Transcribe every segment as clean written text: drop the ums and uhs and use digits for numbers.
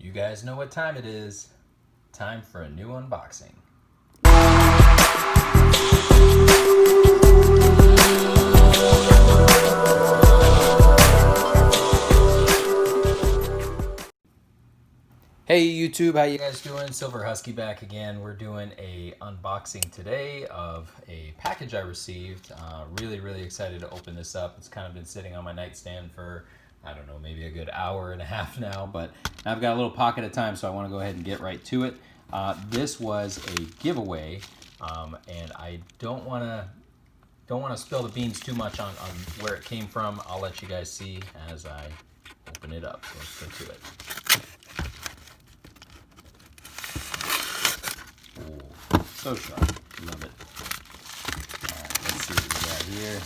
You guys know what time it is. Time for a new unboxing. Hey YouTube, how you guys doing? Silver Husky back again. We're doing a unboxing today of a package I received. Really excited to open this up. It's kind of been sitting on my nightstand for, I don't know, maybe a good hour and a half now, but I've got a little pocket of time, so I want to go ahead and get right to it. This was a giveaway, and I don't want to spill the beans too much on where it came from. I'll let you guys see as I open it up. So let's get to it. So sharp. Love it. Alright, let's see what we got here.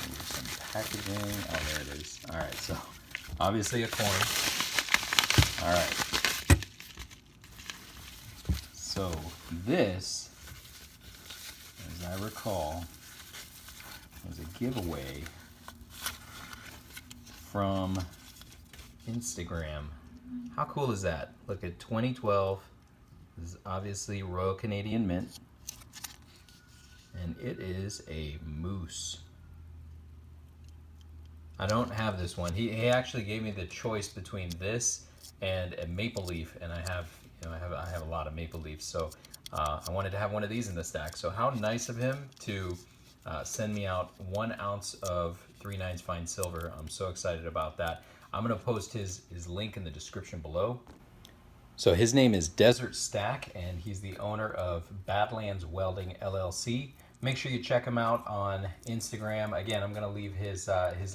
Maybe some packaging. Oh, there it is. Alright, so obviously a coin. Alright. So this, as I recall, was a giveaway from Instagram. How cool is that? Look at 2012. This is obviously Royal Canadian Mint, and it is a moose. I don't have this one. He actually gave me the choice between this and a maple leaf, and I have a lot of maple leaves, so I wanted to have one of these in the stack. So how nice of him to send me out 1 ounce of 3/9 fine silver. I'm so excited about that. I'm gonna post his link in the description below. So his name is Desert Stack, and he's the owner of Badlands Welding LLC. Make sure you check him out on Instagram. Again, I'm going to leave his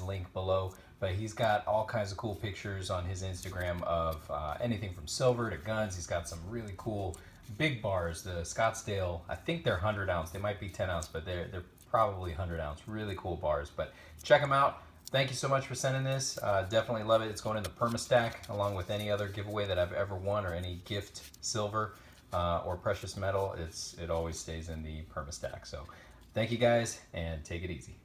link below, but he's got all kinds of cool pictures on his Instagram of anything from silver to guns. He's got some really cool big bars. The Scottsdale, I think they're 100 ounce. They might be 10 ounce, but they're probably 100 ounce. Really cool bars, but check him out. Thank you so much for sending this. Definitely love it. It's going in the permastack along with any other giveaway that I've ever won or any gift silver or precious metal. It always stays in the permastack. So thank you guys, and take it easy.